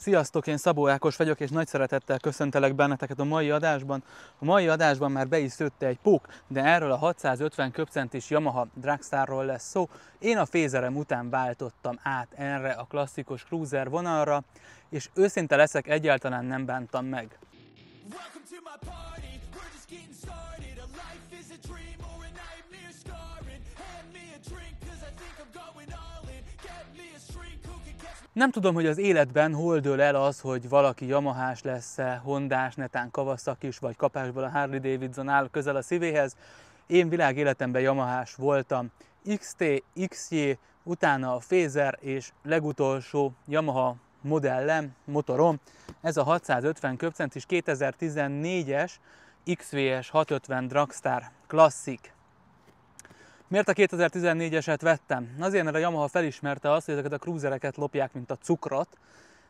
Sziasztok, én Szabó Ákos vagyok, és nagy szeretettel köszöntelek benneteket a mai adásban. A mai adásban már be is szőtte egy pók, de erről a 650 köbcentis Yamaha Dragstarról lesz szó. Én a fézerem után váltottam át erre a klasszikus cruiser vonalra, és őszinte leszek, egyáltalán nem bántam meg. Nem tudom, hogy az életben hol dől el az, hogy valaki Yamahás lesz-e, Hondás, netán Kawasaki vagy kapásból a Harley Davidson áll közel a szívéhez. Én világéletemben Yamahás voltam. XT, XJ, utána a Phaser és legutolsó Yamaha modellem, motorom. Ez a 650 köbcentis 2014-es XVS 650 Dragstar Classic. Miért a 2014-eset vettem? Azért, mert a Yamaha felismerte azt, hogy ezeket a cruisereket lopják, mint a cukrot,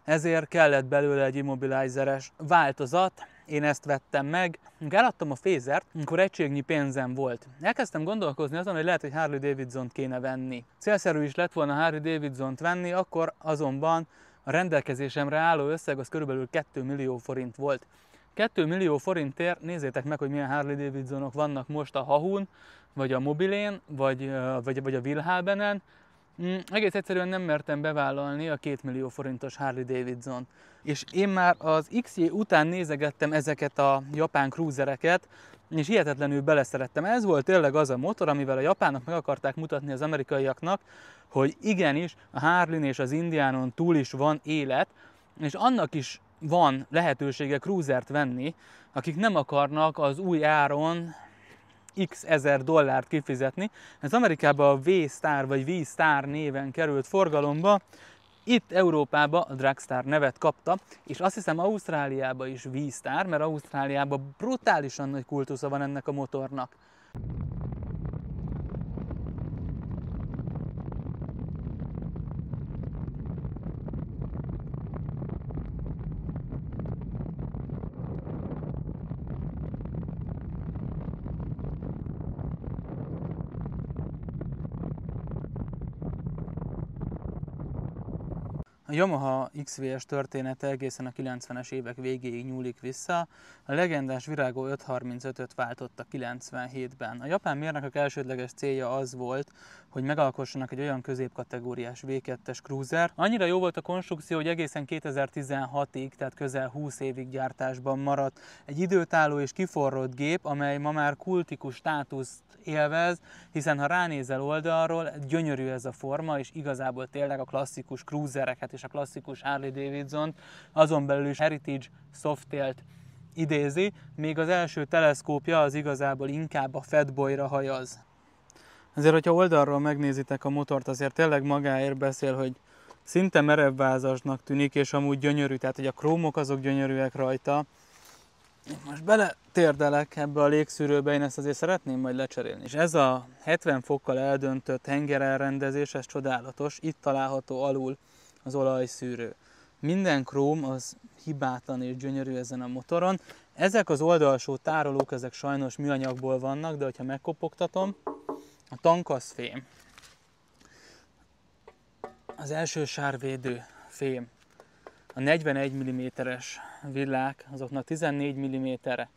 ezért kellett belőle egy immobilizeres változat, én ezt vettem meg. Eladtam a Phasert, amikor egységnyi pénzem volt. Elkezdtem gondolkozni azon, hogy lehet, hogy Harley Davidsont kéne venni. Célszerű is lett volna Harley Davidsont venni, akkor azonban a rendelkezésemre álló összeg az körülbelül 2 millió forint volt. 2 millió forintért nézzétek meg, hogy milyen Harley Davidsonok vannak most a Hahun, vagy a Mobilén, vagy a Willhabenen. Egész egyszerűen nem mertem bevállalni a 2 millió forintos Harley Davidson. És én már az XJ után nézegettem ezeket a japán cruisereket, és hihetetlenül beleszerettem. Ez volt tényleg az a motor, amivel a japánok meg akarták mutatni az amerikaiaknak, hogy igenis a Harleyn és az Indianon túl is van élet, és annak is van lehetősége cruisert venni, akik nem akarnak az új áron x ezer dollárt kifizetni. Ez Amerikában a V-Star vagy V-Star néven került forgalomba, itt Európában a Dragstar nevet kapta, és azt hiszem Ausztráliában is V-Star, mert Ausztráliában brutálisan nagy kultusza van ennek a motornak. A Yamaha XVS története egészen a 90-es évek végéig nyúlik vissza. A legendás Virago 535-öt váltotta 97-ben. A japán mérnökök elsődleges célja az volt, hogy megalkossanak egy olyan középkategóriás V2-es cruiser. Annyira jó volt a konstrukció, hogy egészen 2016-ig, tehát közel 20 évig gyártásban maradt egy időtálló és kiforrott gép, amely ma már kultikus státuszt élvez, hiszen ha ránézel oldalról, gyönyörű ez a forma, és igazából tényleg a klasszikus cruisereket és a klasszikus Harley Davidson, azon belül is Heritage Softail-t idézi, még az első teleszkópja az igazából inkább a Fatboyra hajaz. Azért, hogyha oldalról megnézitek a motort, azért tényleg magáért beszél, hogy szinte merevvázasnak tűnik, és amúgy gyönyörű, tehát hogy a krómok azok gyönyörűek rajta. Most beletérdelek ebbe a légszűrőbe, én ezt azért szeretném majd lecserélni. És ez a 70 fokkal eldöntött hengerelrendezés, ez csodálatos, itt található alul az olajszűrő. Minden króm az hibátlan és gyönyörű ezen a motoron. Ezek az oldalsó tárolók, ezek sajnos műanyagból vannak, de hogyha megkopogtatom, a tank az fém. Az első sárvédő fém. A 41 mm-es villák, azoknak 14 mm-re,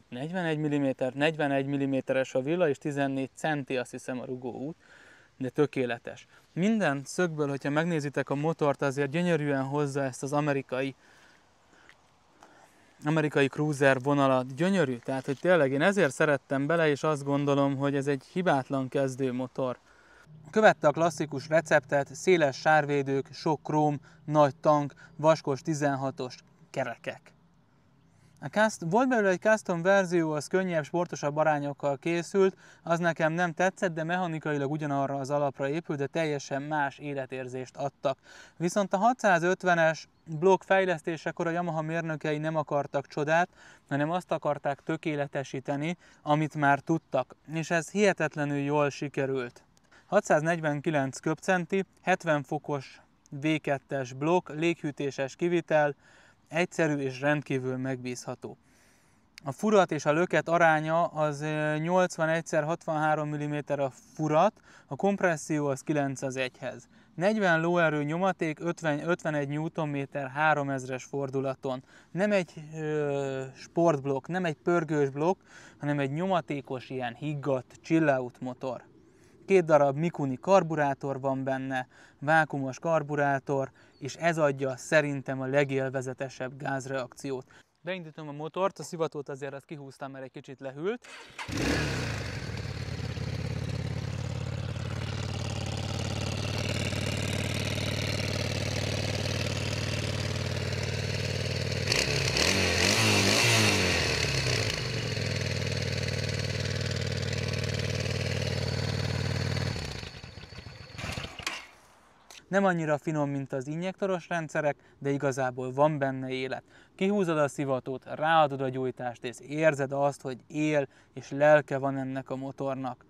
41 mm, 41 mm-es a villa, és 14 centi, azt hiszem, a rugóút, de tökéletes. Minden szögből, hogyha megnézitek a motort, azért gyönyörűen hozza ezt az amerikai cruiser vonalat. Gyönyörű, tehát hogy tényleg én ezért szerettem bele, és azt gondolom, hogy ez egy hibátlan kezdőmotor. Követte a klasszikus receptet, széles sárvédők, sok króm, nagy tank, vaskos 16-os kerekek. Volt belőle egy custom verzió, az könnyebb, sportosabb arányokkal készült, az nekem nem tetszett, de mechanikailag ugyanarra az alapra épült, de teljesen más életérzést adtak. Viszont a 650-es blokk fejlesztésekor a Yamaha mérnökei nem akartak csodát, hanem azt akarták tökéletesíteni, amit már tudtak, és ez hihetetlenül jól sikerült. 649 köbcenti, 70 fokos V2-es blokk, léghűtéses kivitel, egyszerű és rendkívül megbízható. A furat és a löket aránya az 81x63 mm a furat, a kompresszió az 9:1-hez. 40 lóerő nyomaték, 51 Nm 3000-es fordulaton. Nem egy sportblokk, nem egy pörgős blokk, hanem egy nyomatékos, ilyen higgadt chill-out motor. 2 darab Mikuni karburátor van benne, vákumos karburátor, és ez adja szerintem a legélvezetesebb gázreakciót. Beindítom a motort, a szivatót azért azt kihúztam, mert egy kicsit lehűlt. Nem annyira finom, mint az injektoros rendszerek, de igazából van benne élet. Kihúzod a szivatót, ráadod a gyújtást, és érzed azt, hogy él és lelke van ennek a motornak.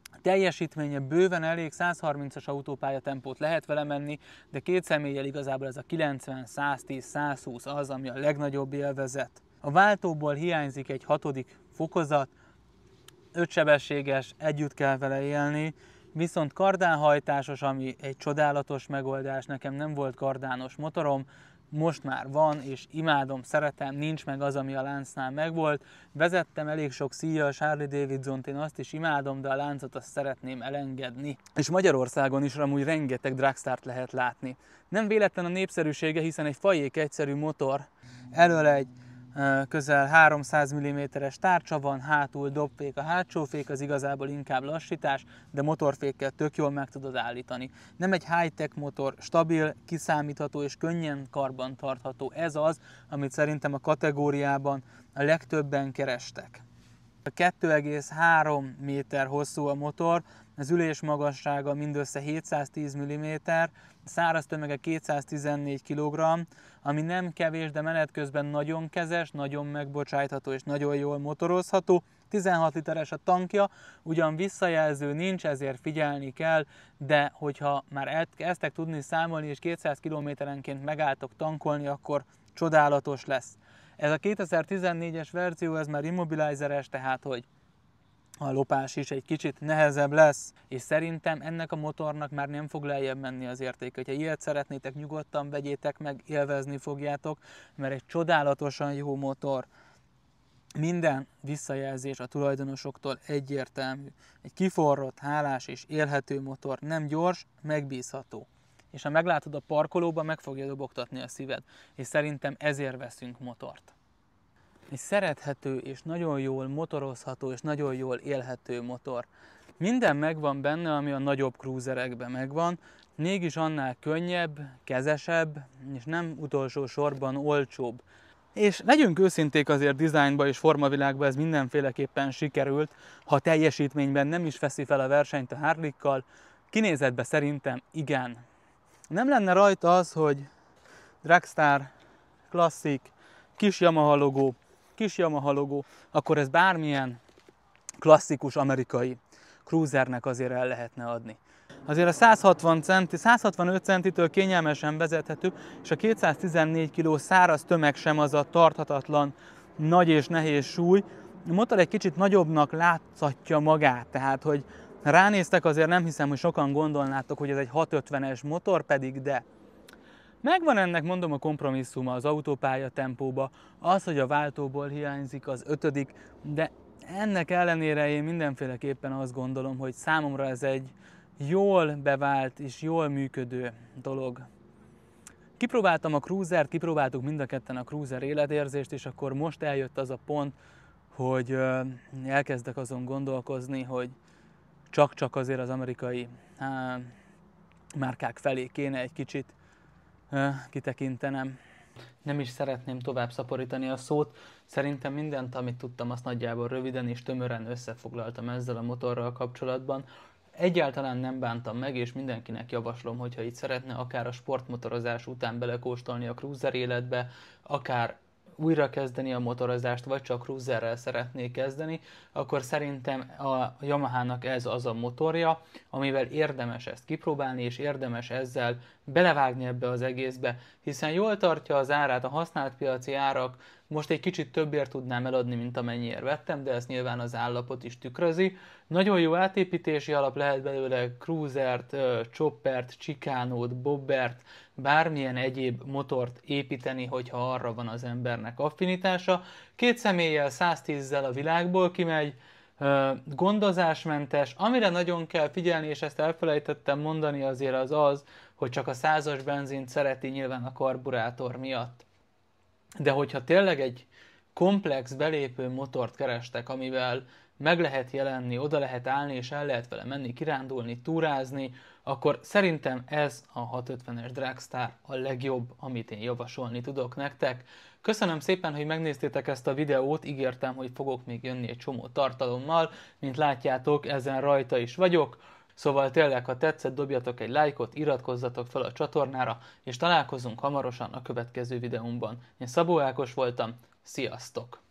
A teljesítménye bőven elég, 130-as autópálya tempót lehet vele menni, de két személlyel igazából ez a 90, 110, 120 az, ami a legnagyobb élvezet. A váltóból hiányzik egy 6. fokozat, 5 sebességes, együtt kell vele élni, viszont kardánhajtásos, ami egy csodálatos megoldás, nekem nem volt kardános motorom, most már van, és imádom, szeretem, nincs meg az, ami a láncnál megvolt. Vezettem elég sok szíjas Harley Davidsont, én azt is imádom, de a láncot azt szeretném elengedni. És Magyarországon is amúgy rengeteg dragstart lehet látni. Nem véletlen a népszerűsége, hiszen egy fajék egyszerű motor, elől egy közel 300 mm-es tárcsa van, hátul dobfék, a hátsó fék az igazából inkább lassítás, de motorfékkel tök jól meg tudod állítani. Nem egy high-tech motor, stabil, kiszámítható és könnyen karban tartható. Ez az, amit szerintem a kategóriában a legtöbben kerestek. 2,3 méter hosszú a motor, az ülés magassága mindössze 710 mm, száraz tömege 214 kg, ami nem kevés, de menet közben nagyon kezes, nagyon megbocsájtható és nagyon jól motorozható. 16 literes a tankja, ugyan visszajelző nincs, ezért figyelni kell, de hogyha már elkezdtek tudni számolni és 200 km-enként megálltok tankolni, akkor csodálatos lesz. Ez a 2014-es verzió, ez már immobilizeres, tehát hogy a lopás is egy kicsit nehezebb lesz, és szerintem ennek a motornak már nem fog lejjebb menni az értéke. Ha ilyet szeretnétek, nyugodtan vegyétek meg, élvezni fogjátok, mert egy csodálatosan jó motor. Minden visszajelzés a tulajdonosoktól egyértelmű. Egy kiforrott, hálás és élhető motor, nem gyors, megbízható. És ha meglátod a parkolóban, meg fogja dobogtatni a szíved. És szerintem ezért veszünk motort. Egy szerethető és nagyon jól motorozható és nagyon jól élhető motor. Minden megvan benne, ami a nagyobb cruiserekben megvan, mégis annál könnyebb, kezesebb, és nem utolsó sorban olcsóbb. És legyünk őszinték, azért dizájnban és formavilágban ez mindenféleképpen sikerült, ha teljesítményben nem is veszi fel a versenyt a Harley-kkal, kinézetben szerintem igen. Nem lenne rajta az, hogy Dragstar, Classic, kis Yamaha logó, akkor ez bármilyen klasszikus amerikai cruisernek azért el lehetne adni. Azért a 165 centitől kényelmesen vezethető, és a 214 kg száraz tömeg sem az a tarthatatlan, nagy és nehéz súly. A motor egy kicsit nagyobbnak látszatja magát, tehát hogy ránéztek, azért nem hiszem, hogy sokan gondolnátok, hogy ez egy 650-es motor, pedig de. Megvan ennek, mondom, a kompromisszuma az autópálya tempóba, az, hogy a váltóból hiányzik az 5., de ennek ellenére én mindenféleképpen azt gondolom, hogy számomra ez egy jól bevált és jól működő dolog. Kipróbáltam a cruisert, kipróbáltuk mind a ketten a cruiser életérzést, és akkor most eljött az a pont, hogy elkezdek azon gondolkozni, hogy csak azért az amerikai márkák felé kéne egy kicsit kitekintenem. Nem is szeretném tovább szaporítani a szót. Szerintem mindent, amit tudtam, azt nagyjából röviden és tömören összefoglaltam ezzel a motorral kapcsolatban. Egyáltalán nem bántam meg, és mindenkinek javaslom, hogyha itt szeretne akár a sportmotorozás után belekóstolni a cruiser életbe, akár újra kezdeni a motorozást, vagy csak cruiserrel szeretné kezdeni, akkor szerintem a Yamahának ez az a motorja, amivel érdemes ezt kipróbálni, és érdemes ezzel belevágni ebbe az egészbe, hiszen jól tartja az árát, a használt piaci árak most egy kicsit többért tudnám eladni, mint amennyiért vettem, de ezt nyilván az állapot is tükrözi. Nagyon jó átépítési alap, lehet belőle cruisert, choppert, chicánót, bobbert, bármilyen egyéb motort építeni, hogyha arra van az embernek affinitása. 2 személlyel, 110-zel a világból kimegy, gondozásmentes, amire nagyon kell figyelni, és ezt elfelejtettem mondani azért az, hogy csak a 100-as benzint szereti nyilván a karburátor miatt. De hogyha tényleg egy komplex belépő motort kerestek, amivel meg lehet jelenni, oda lehet állni, és el lehet vele menni, kirándulni, túrázni, akkor szerintem ez a 650-es Dragstar a legjobb, amit én javasolni tudok nektek. Köszönöm szépen, hogy megnéztétek ezt a videót, ígértem, hogy fogok még jönni egy csomó tartalommal, mint látjátok, ezen rajta is vagyok. Szóval tényleg, ha tetszett, dobjatok egy lájkot, iratkozzatok fel a csatornára, és találkozunk hamarosan a következő videómban. Én Szabó Ákos voltam, sziasztok!